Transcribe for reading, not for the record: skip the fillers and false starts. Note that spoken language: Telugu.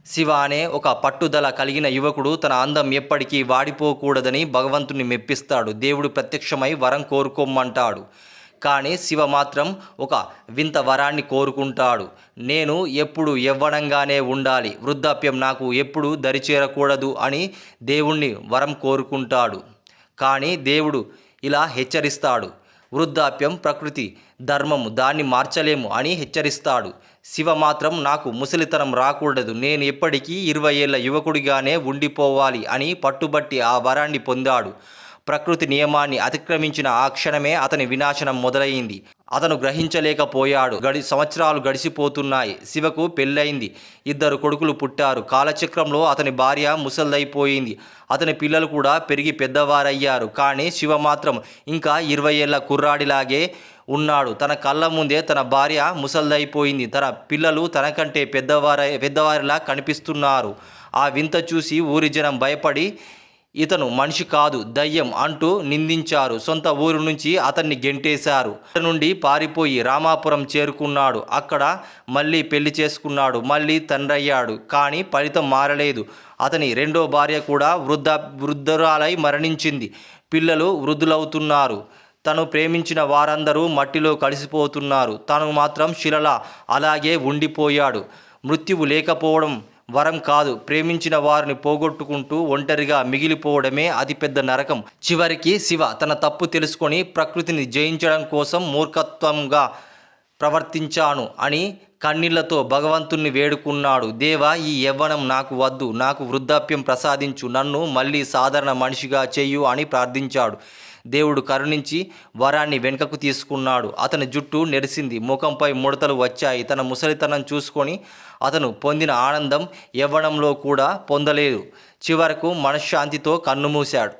శివ అనే ఒక పట్టుదల కలిగిన యువకుడు తన అందం ఎప్పటికీ వాడిపోకూడదని భగవంతుని మెప్పిస్తాడు. దేవుడు ప్రత్యక్షమై వరం కోరుకోమంటాడు. కానీ శివ మాత్రం ఒక వింత వరాన్ని కోరుకుంటాడు. నేను ఎప్పుడు యవ్వనంగానే ఉండాలి, వృద్ధాప్యం నాకు ఎప్పుడు దరిచేరకూడదు అని దేవుణ్ణి వరం కోరుకుంటాడు. కానీ దేవుడు ఇలా హెచ్చరిస్తాడు. వృద్ధాప్యం ప్రకృతి ధర్మము, దాన్ని మార్చలేము అని హెచ్చరిస్తాడు. శివ మాత్రం నాకు ముసలితనం రాకూడదు, నేను ఎప్పటికీ 20 ఏళ్ల యువకుడిగానే ఉండిపోవాలి అని పట్టుబట్టి ఆ వరాన్ని పొందాడు. ప్రకృతి నియమాన్ని అతిక్రమించిన ఆ క్షణమే అతని వినాశనం మొదలైంది. అతను గ్రహించలేకపోయాడు. సంవత్సరాలు గడిచిపోతున్నాయి. శివకు పెళ్ళయింది. 2 కొడుకులు పుట్టారు. కాలచక్రంలో అతని భార్య ముసల్దైపోయింది. అతని పిల్లలు కూడా పెరిగి పెద్దవారయ్యారు. కానీ శివ మాత్రం ఇంకా 20 ఏళ్ల కుర్రాడిలాగే ఉన్నాడు. తన కళ్ళ ముందే తన భార్య ముసల్దైపోయింది. తన పిల్లలు తనకంటే పెద్దవారిలా కనిపిస్తున్నారు. ఆ వింత చూసి ఊరి జనం భయపడి ఇతను మనిషి కాదు, దయ్యం అంటూ నిందించారు. సొంత ఊరు నుంచి అతన్ని గెంటేశారు. అక్కడి నుండి పారిపోయి రామాపురం చేరుకున్నాడు. అక్కడ మళ్ళీ పెళ్లి చేసుకున్నాడు. మళ్ళీ తండ్రయ్యాడు. కానీ ఫలితం మారలేదు. అతని రెండో భార్య కూడా వృద్ధురాలై మరణించింది. పిల్లలు వృద్ధులవుతున్నారు. తను ప్రేమించిన వారందరూ మట్టిలో కలిసిపోతున్నారు. తను మాత్రం శిలలా అలాగే ఉండిపోయాడు. మృత్యువు లేకపోవడం వరం కాదు, ప్రేమించిన వారిని పోగొట్టుకుంటూ ఒంటరిగా మిగిలిపోవడమే అతిపెద్ద నరకం. చివరికి శివ తన తప్పు తెలుసుకొని ప్రకృతిని జయించడం కోసం మూర్ఖత్వంగా ప్రవర్తించాను అని కన్నీళ్లతో భగవంతుణ్ణి వేడుకున్నాడు. దేవా, ఈ యవ్వనం నాకు వద్దు, నాకు వృద్ధాప్యం ప్రసాదించు, నన్ను మళ్ళీ సాధారణ మనిషిగా చెయ్యు అని ప్రార్థించాడు. దేవుడు కరుణించి వరాన్ని వెనుకకు తీసుకున్నాడు. అతని జుట్టు నెరిసింది, ముఖంపై ముడతలు వచ్చాయి. తన ముసలితనం చూసుకొని అతను పొందిన ఆనందం యవ్వనంలో కూడా పొందలేదు. చివరకు మనశ్శాంతితో కన్నుమూశాడు.